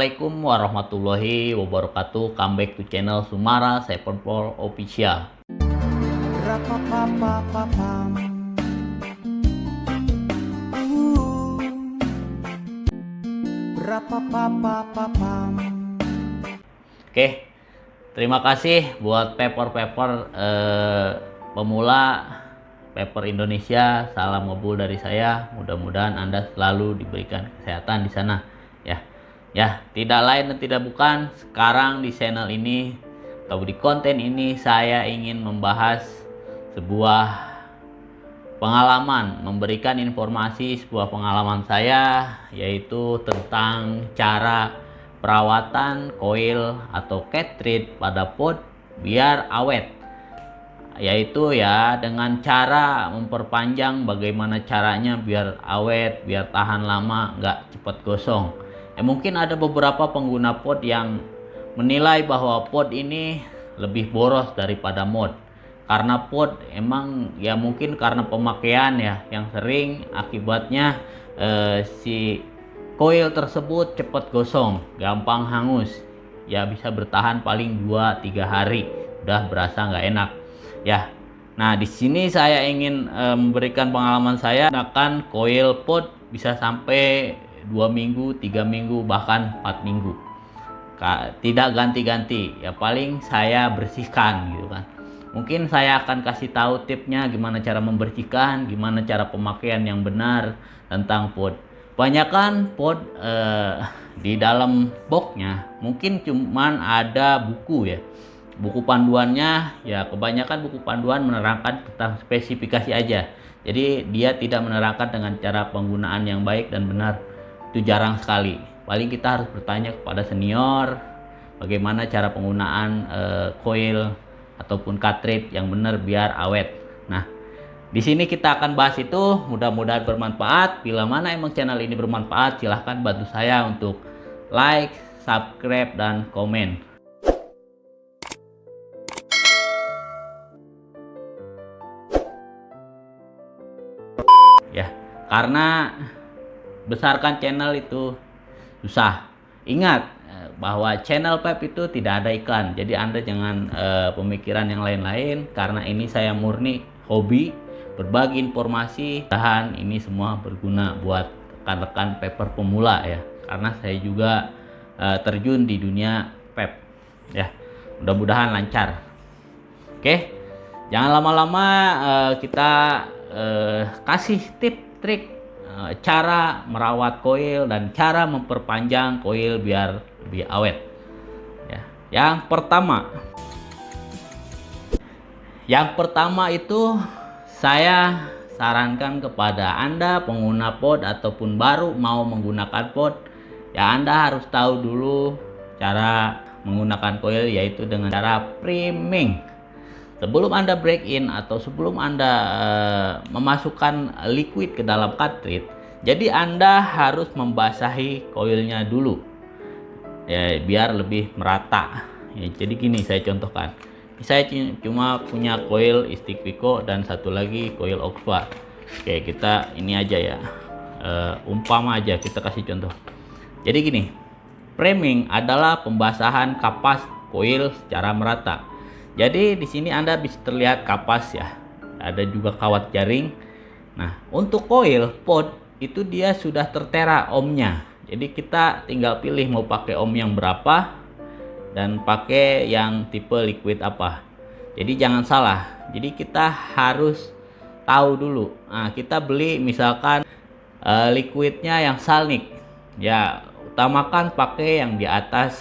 Assalamualaikum warahmatullahi wabarakatuh. Come back to channel Sumara Sevenfold Official. Oke, terima kasih buat paper pemula paper Indonesia. Salam ngebul dari saya. Mudah-mudahan Anda selalu diberikan kesehatan di sana. Ya, tidak lain dan tidak bukan, sekarang di channel ini atau di konten ini saya ingin membahas sebuah pengalaman, memberikan informasi sebuah pengalaman saya, yaitu tentang cara perawatan coil atau cartridge pada pot biar awet, yaitu ya dengan cara memperpanjang. Bagaimana caranya biar awet, biar tahan lama, nggak cepat gosong. Mungkin ada beberapa pengguna pot yang menilai bahwa pot ini lebih boros daripada mod, karena pot emang ya mungkin karena pemakaian ya yang sering, akibatnya si coil tersebut cepat gosong, gampang hangus, ya bisa bertahan paling 2-3 hari udah berasa nggak enak ya. Nah, di sini saya ingin memberikan pengalaman saya menggunakan coil pot bisa sampai 2 minggu, 3 minggu, bahkan 4 minggu. Tidak ganti-ganti, ya paling saya bersihkan gitu kan. Mungkin saya akan kasih tahu tipnya gimana cara membersihkan, gimana cara pemakaian yang benar tentang pot. Kebanyakan pot di dalam boxnya mungkin cuman ada buku ya. Buku panduannya ya kebanyakan buku panduan menerangkan tentang spesifikasi aja. Jadi dia tidak menerangkan dengan cara penggunaan yang baik dan benar. Itu jarang sekali. Paling kita harus bertanya kepada senior bagaimana cara penggunaan coil ataupun cartridge yang benar biar awet. Nah, di sini kita akan bahas itu. Mudah-mudahan bermanfaat. Bila mana emang channel ini bermanfaat, silahkan bantu saya untuk like, subscribe, dan komen. Ya, karena besarkan channel itu susah. Ingat bahwa channel Pep itu tidak ada iklan. Jadi Anda jangan pemikiran yang lain-lain, karena ini saya murni hobi berbagi informasi. Dan ini semua berguna buat rekan-rekan paper pemula ya. Karena saya juga terjun di dunia Pep ya. Mudah-mudahan lancar. Oke. Jangan lama-lama, kita kasih trik cara merawat coil dan cara memperpanjang coil biar lebih awet ya. Yang pertama itu saya sarankan kepada Anda pengguna pot ataupun baru mau menggunakan pot, ya Anda harus tahu dulu cara menggunakan coil, yaitu dengan cara priming. Sebelum Anda break in atau sebelum Anda memasukkan liquid ke dalam cartridge, jadi Anda harus membasahi coilnya dulu ya, biar lebih merata ya. Jadi gini, saya contohkan. Saya cuma punya coil Stick-Pico dan satu lagi coil Oxford. Oke, kita ini aja ya, umpama aja, kita kasih contoh. Jadi gini, priming adalah pembasahan kapas coil secara merata. Jadi di sini Anda bisa terlihat kapas ya, ada juga kawat jaring. Nah, untuk coil pot itu dia sudah tertera ohmnya. Jadi kita tinggal pilih mau pakai ohm yang berapa dan pakai yang tipe liquid apa. Jadi jangan salah. Jadi kita harus tahu dulu. Nah, kita beli misalkan liquidnya yang Salnik. Ya, utamakan pakai yang di atas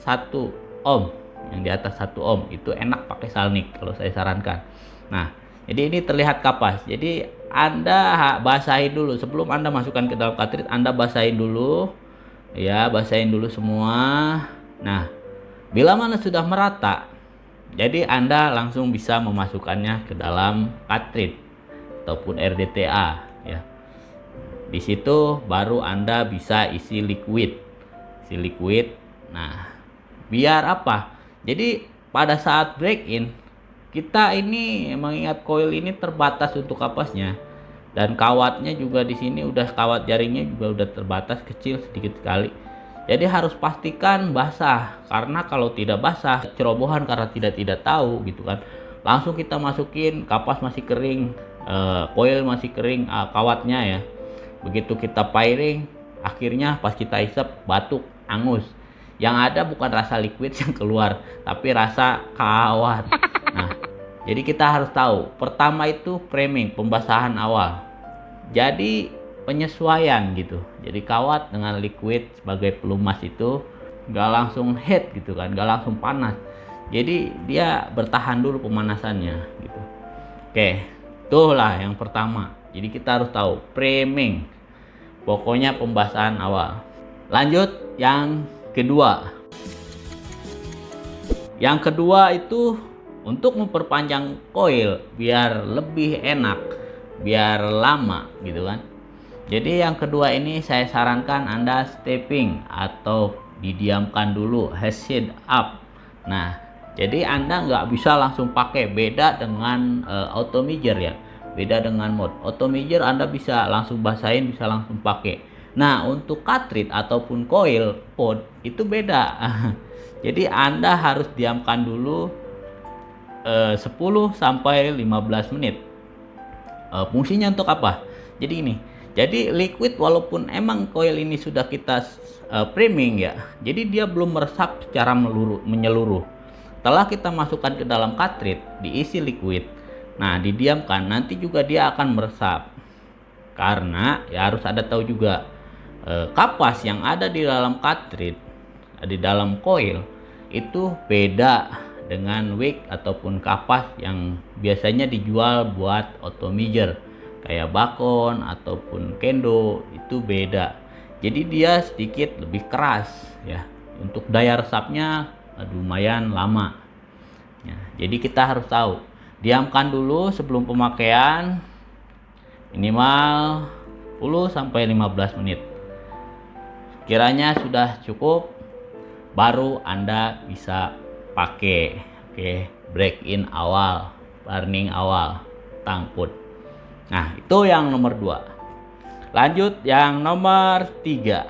1 ohm. Yang di atas 1 ohm itu enak pakai Salnik kalau saya sarankan. Nah, jadi ini terlihat kapas. Jadi Anda basahin dulu sebelum Anda masukkan ke dalam cartridge. Anda basahin dulu ya, basahin dulu semua. Nah, bila mana sudah merata, jadi Anda langsung bisa memasukkannya ke dalam cartridge ataupun RDTA ya. Di situ baru Anda bisa isi liquid. Nah, biar apa? Jadi pada saat break in, kita ini mengingat coil ini terbatas untuk kapasnya, dan kawatnya juga di sini udah, kawat jaringnya juga udah terbatas, kecil sedikit sekali. Jadi harus pastikan basah, karena kalau tidak basah cerobohan karena tidak tahu gitu kan. Langsung kita masukin, kapas masih kering, coil masih kering, kawatnya ya. Begitu kita firing, akhirnya pas kita isep batuk, angus. Yang ada bukan rasa liquid yang keluar, tapi rasa kawat. Nah, jadi kita harus tahu, pertama itu framing, pembasahan awal. Jadi penyesuaian gitu. Jadi kawat dengan liquid sebagai pelumas itu nggak langsung heat gitu kan, nggak langsung panas. Jadi dia bertahan dulu pemanasannya gitu. Oke, itulah yang pertama. Jadi kita harus tahu framing, pokoknya pembasahan awal. Lanjut yang kedua. Yang kedua itu untuk memperpanjang coil biar lebih enak, biar lama gitu kan. Jadi yang kedua ini saya sarankan Anda stepping atau didiamkan dulu, head up. Nah, jadi Anda nggak bisa langsung pakai, beda dengan auto measure ya, beda dengan mode auto measure. Anda bisa langsung basahin, bisa langsung pakai. Nah, untuk cartridge ataupun coil pod itu beda. Jadi Anda harus diamkan dulu 10 sampai 15 menit. Fungsinya untuk apa? Jadi ini. Jadi liquid walaupun emang coil ini sudah kita framing ya, jadi dia belum meresap secara menyeluruh. Setelah kita masukkan ke dalam cartridge, diisi liquid, nah didiamkan, nanti juga dia akan meresap. Karena ya harus ada tahu juga, kapas yang ada di dalam cartridge, di dalam coil itu beda dengan wick ataupun kapas yang biasanya dijual buat auto measure kayak Bakon ataupun Kendo, itu beda. Jadi dia sedikit lebih keras ya, untuk daya resapnya lumayan lama ya. Jadi kita harus tahu, diamkan dulu sebelum pemakaian minimal 10 sampai 15 menit. Kiranya sudah cukup, baru Anda bisa pakai. Oke, break in awal, burning awal, tangput. Nah, itu yang nomor 2. Lanjut yang nomor 3.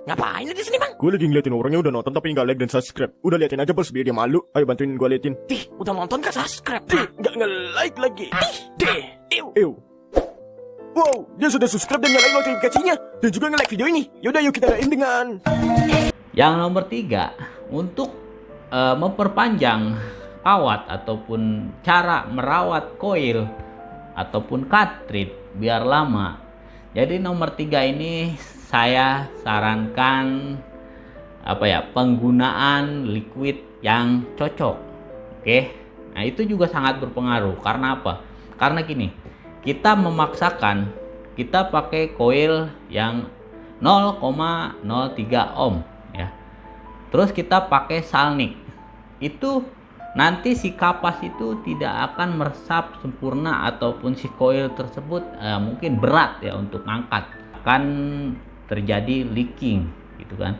Ngapain lagi sini, Bang? Gue lagi ngeliatin orangnya udah nonton tapi nggak like dan subscribe. Udah liatin aja bos, biar dia malu. Ayo bantuin gue liatin. Tih, udah nonton gak subscribe? Tih, nggak nge-like lagi. Tih, Ew. Wow, dia sudah subscribe dan nyalain notifikasinya. Dan juga nge-like video ini. Yaudah yuk kita lain dengan Yang nomor 3, untuk memperpanjang kawat ataupun cara merawat coil ataupun cartridge biar lama. Jadi nomor 3 ini saya sarankan penggunaan liquid yang cocok. Oke. Nah, itu juga sangat berpengaruh. Karena apa? Karena gini, kita memaksakan kita pakai coil yang 0,03 ohm ya. Terus kita pakai salnik. Itu nanti si kapas itu tidak akan meresap sempurna, ataupun si coil tersebut mungkin berat ya untuk ngangkat, akan terjadi leaking gitu kan.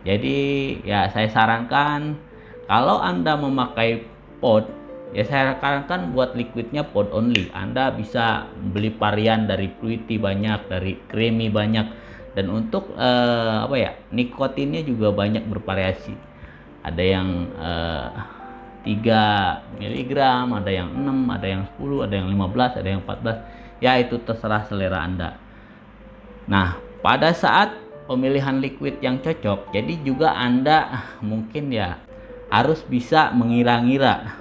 Jadi ya saya sarankan kalau Anda memakai pod, ya saya sarankan buat liquidnya pod only. Anda bisa beli varian dari Fruity banyak, dari Creamy banyak, dan untuk nikotinnya juga banyak bervariasi. Ada yang 3 mg, ada yang 6, ada yang 10, ada yang 15, ada yang 14. Ya itu terserah selera Anda. Nah, pada saat pemilihan liquid yang cocok, jadi juga Anda mungkin ya harus bisa mengira-ngira.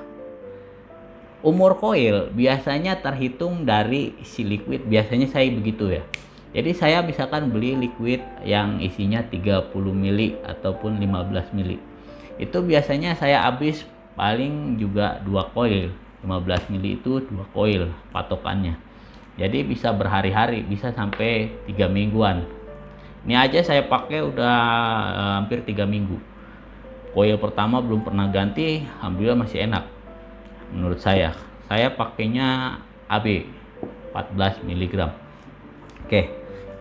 Umur coil biasanya terhitung dari si liquid, biasanya saya begitu ya. Jadi saya misalkan beli liquid yang isinya 30 ml ataupun 15 ml. Itu biasanya saya habis paling juga 2 coil. 15 ml itu 2 coil patokannya. Jadi bisa berhari-hari, bisa sampai 3 mingguan. Ini aja saya pakai udah hampir 3 minggu. Coil pertama belum pernah ganti, alhamdulillah masih enak. Menurut saya pakainya AB 14 mg. Oke,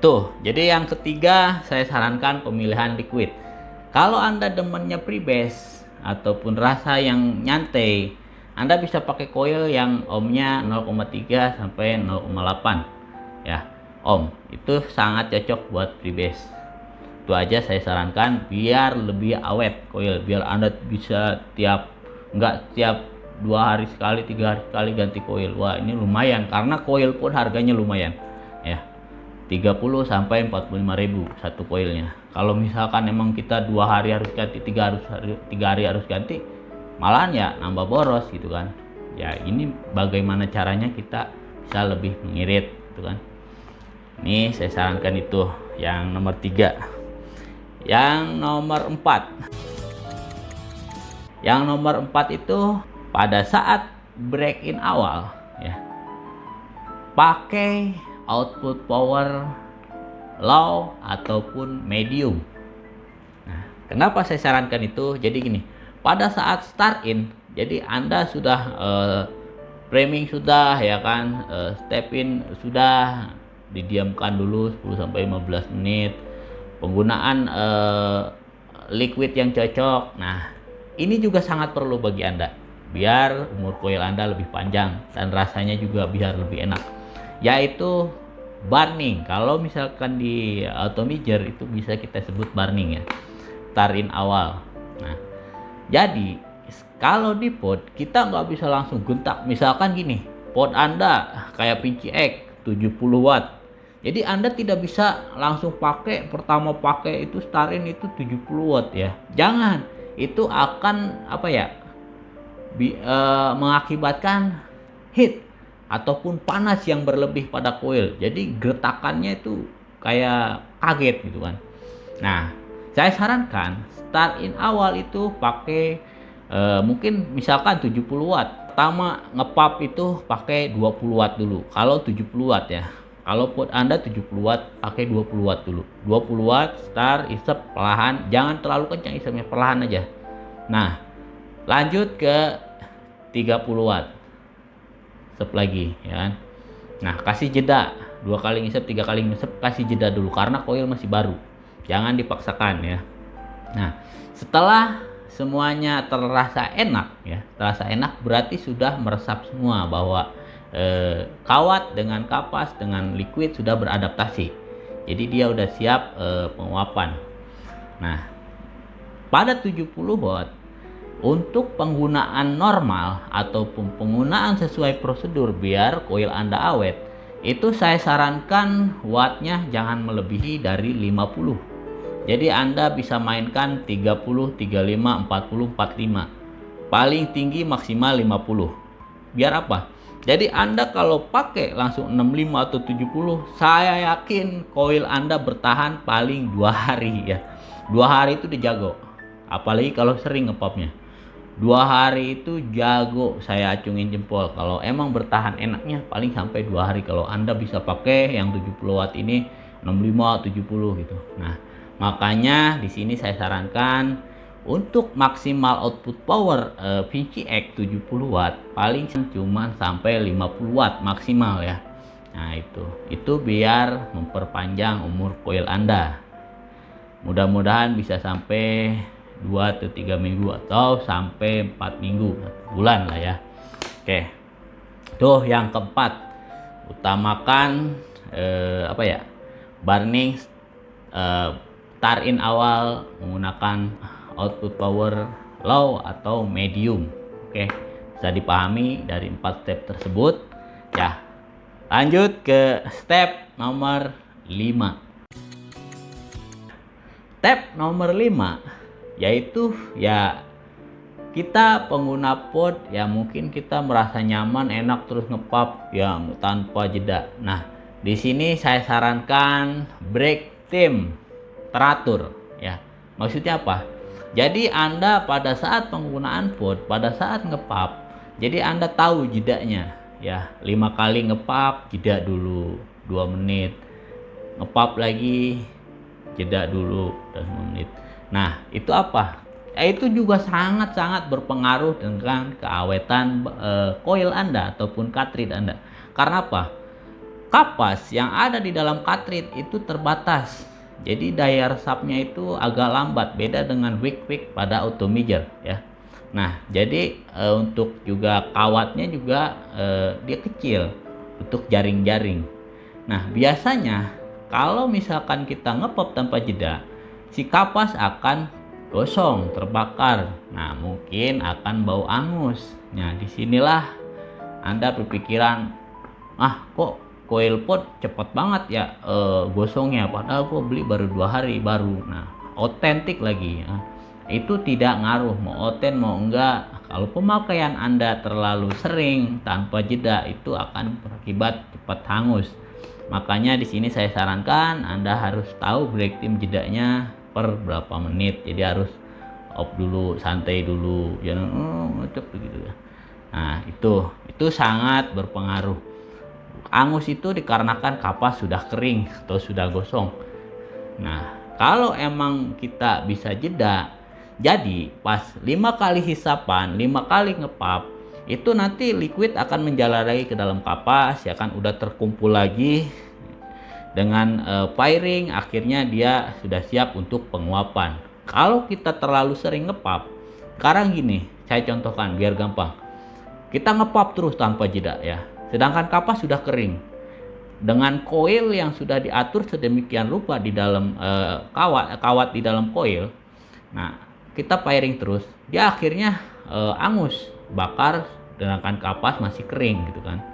tuh. Jadi yang ketiga saya sarankan pemilihan liquid. Kalau Anda demennya freebase ataupun rasa yang nyantai, Anda bisa pakai coil yang ohmnya 0,3 sampai 0,8 ya ohm. Itu sangat cocok buat freebase. Itu aja saya sarankan biar lebih awet koil, biar Anda bisa nggak tiap 2 hari sekali, 3 hari sekali ganti koil. Wah, ini lumayan karena koil pun harganya lumayan ya, 30 sampai 45 ribu satu koilnya. Kalau misalkan emang kita 2 hari harus ganti, 3 hari harus ganti, malahan ya nambah boros gitu kan. Ya ini bagaimana caranya kita bisa lebih mengirit gitu kan. Ini saya sarankan itu yang nomor 3. Yang nomor 4. Yang nomor 4 itu pada saat break in awal ya, pakai output power low ataupun medium. Nah, kenapa saya sarankan itu? Jadi gini, pada saat start in, jadi Anda sudah framing sudah ya kan, step in sudah, didiamkan dulu 10 sampai 15 menit. Penggunaan liquid yang cocok. Nah, ini juga sangat perlu bagi Anda biar umur koil Anda lebih panjang dan rasanya juga biar lebih enak, yaitu burning. Kalau misalkan di Automizer itu bisa kita sebut burning ya, start in awal. Nah, jadi kalau di pod kita nggak bisa langsung gentak. Misalkan gini, pod Anda kayak Vinci X 70 watt, jadi Anda tidak bisa langsung pakai itu start in itu 70 watt ya. Jangan, itu akan mengakibatkan heat ataupun panas yang berlebih pada koil. Jadi gertakannya itu kayak kaget gitu kan. Nah, saya sarankan start in awal itu pakai mungkin misalkan 70 watt. Pertama ngepap itu pakai 20 watt dulu. Kalau 70 watt ya. Kalau pot Anda 70 watt, pakai 20 watt dulu. 20 watt start, isep perlahan, jangan terlalu kencang isepnya, perlahan aja. Nah, lanjut ke 30 watt. Isep lagi ya kan. Nah, kasih jeda 2 kali ngisep, 3 kali ngisep, kasih jeda dulu karena koil masih baru. Jangan dipaksakan ya. Nah, setelah semuanya terasa enak ya, terasa enak berarti sudah meresap semua bahwa kawat dengan kapas dengan liquid sudah beradaptasi. Jadi dia udah siap penguapan. Nah, pada 70 watt untuk penggunaan normal ataupun penggunaan sesuai prosedur biar koil Anda awet, itu saya sarankan wattnya jangan melebihi dari 50. Jadi Anda bisa mainkan 30, 35, 40, 45. Paling tinggi maksimal 50. Biar apa? Jadi Anda kalau pakai langsung 65 atau 70, saya yakin koil Anda bertahan paling 2 hari ya. 2 hari itu dijago. Apalagi kalau sering ngepopnya. 2 hari itu jago, saya acungin jempol. Kalau emang bertahan enaknya paling sampai 2 hari kalau Anda bisa pakai yang 70 watt ini 65 70 gitu. Nah, makanya di sini saya sarankan untuk maksimal output power Vinci X 70 watt paling cuma sampai 50 watt maksimal ya. Nah, itu biar memperpanjang umur koil Anda. Mudah-mudahan bisa sampai 2 atau 3 minggu atau sampai 4 minggu, 1 bulan lah ya. Oke. Tuh yang keempat, utamakan burning start in awal menggunakan output power low atau medium. Oke, bisa dipahami dari 4 step tersebut ya. Lanjut ke step nomor 5. Step nomor 5 yaitu ya kita pengguna pod ya, mungkin kita merasa nyaman enak terus ngepap ya tanpa jeda. Nah, di sini saya sarankan break time teratur ya. Maksudnya apa? Jadi Anda pada saat penggunaan pod, pada saat ngepap, jadi Anda tahu jedanya ya. 5 kali ngepap, jeda dulu 2 menit. Ngepap lagi, jeda dulu 2 menit. Nah, itu apa? Itu juga sangat-sangat berpengaruh dengan keawetan koil Anda ataupun cartridge Anda. Karena apa? Kapas yang ada di dalam cartridge itu terbatas. Jadi daya resapnya itu agak lambat, beda dengan wick pada Automizer ya. Nah, jadi untuk juga kawatnya juga dia kecil untuk jaring-jaring. Nah, biasanya kalau misalkan kita ngepop tanpa jeda, si kapas akan gosong, terbakar. Nah, mungkin akan bau angus. Nah, disinilah Anda berpikiran, kok coil pot cepet banget ya gosongnya, padahal gua beli baru 2 hari baru. Nah, otentik lagi ya. Itu tidak ngaruh mau oten mau enggak. Kalau pemakaian Anda terlalu sering tanpa jeda, itu akan berakibat cepat hangus. Makanya di sini saya sarankan Anda harus tahu break time jedanya per berapa menit. Jadi harus off dulu, santai dulu, jangan ngecek begitu ya. Nah, itu sangat berpengaruh. Angus itu dikarenakan kapas sudah kering atau sudah gosong. Nah, kalau emang kita bisa jeda, jadi pas 5 kali hisapan, 5 kali ngepap, itu nanti liquid akan menjalar lagi ke dalam kapas, ya kan, udah terkumpul lagi dengan firing, akhirnya dia sudah siap untuk penguapan. Kalau kita terlalu sering ngepap, sekarang gini, saya contohkan biar gampang. Kita ngepap terus tanpa jeda ya, sedangkan kapas sudah kering. Dengan coil yang sudah diatur sedemikian rupa di dalam kawat di dalam coil, nah kita firing terus, dia akhirnya angus, bakar, sedangkan kapas masih kering gitu kan.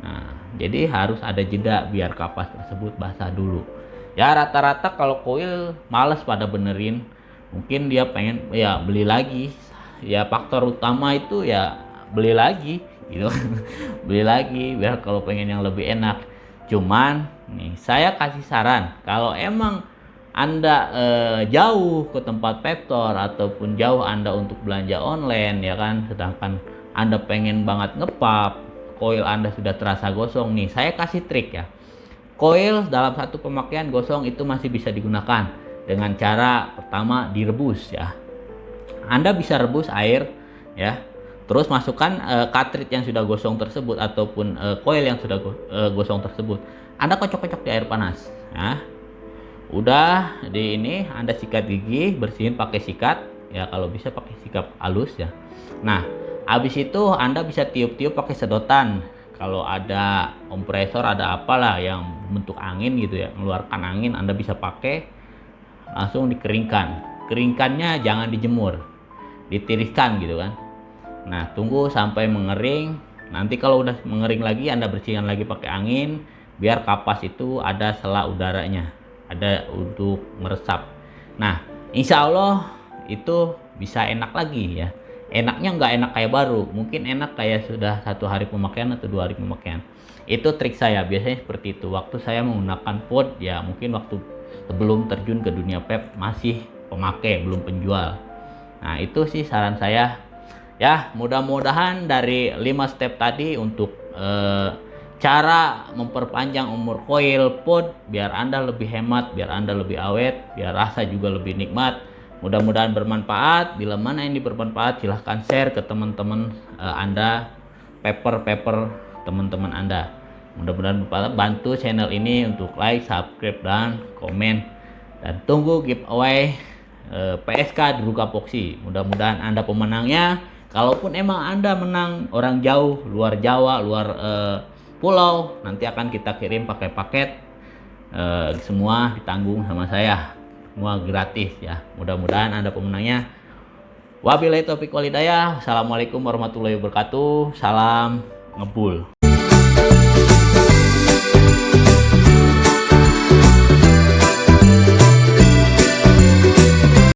Nah, jadi harus ada jeda biar kapas tersebut basah dulu. Ya rata-rata kalau coil males pada benerin, mungkin dia pengen ya beli lagi. Ya faktor utama itu ya beli lagi gitu. Beli lagi biar kalau pengen yang lebih enak. Cuman nih saya kasih saran, kalau emang Anda jauh ke tempat pep store ataupun jauh Anda untuk belanja online ya kan, sedangkan Anda pengen banget ngepap, coil Anda sudah terasa gosong nih, saya kasih trik ya. Coil dalam satu pemakaian gosong itu masih bisa digunakan dengan cara pertama direbus ya. Anda bisa rebus air ya, terus masukkan cartridge yang sudah gosong tersebut ataupun coil yang sudah gosong tersebut, Anda kocok-kocok di air panas ya. Udah di ini Anda sikat gigi, bersihin pakai sikat ya, kalau bisa pakai sikat halus ya. Nah, habis itu Anda bisa tiup-tiup pakai sedotan. Kalau ada kompresor, ada apalah yang bentuk angin gitu ya, mengeluarkan angin, Anda bisa pakai, langsung dikeringkan. Keringkannya jangan dijemur, ditiriskan gitu kan. Nah, tunggu sampai mengering. Nanti kalau udah mengering lagi, Anda bersihkan lagi pakai angin, biar kapas itu ada sela udaranya, ada untuk meresap. Nah, insya Allah itu bisa enak lagi ya. Enaknya nggak enak kayak baru, mungkin enak kayak sudah 1 hari pemakaian atau 2 hari pemakaian. Itu trik saya, biasanya seperti itu. Waktu saya menggunakan pod ya, mungkin waktu sebelum terjun ke dunia pep masih pemakai, belum penjual. Nah, itu sih saran saya. Ya, mudah-mudahan dari 5 step tadi untuk cara memperpanjang umur coil pod biar Anda lebih hemat, biar Anda lebih awet, biar rasa juga lebih nikmat. Mudah-mudahan bermanfaat. Bila mana ini bermanfaat, silahkan share ke teman-teman Anda, pepper teman-teman Anda. Mudah-mudahan bermanfaat. Bantu channel ini untuk like, subscribe, dan komen. Dan tunggu giveaway PSK Druga Poxy. Mudah-mudahan Anda pemenangnya. Kalaupun emang Anda menang orang jauh, luar Jawa, luar pulau, nanti akan kita kirim pakai paket. Semua ditanggung sama saya, semua gratis ya. Mudah-mudahan Anda pemenangnya. Wabillahi taufiq wal hidayah. Wassalamualaikum warahmatullahi wabarakatuh. Salam ngebul.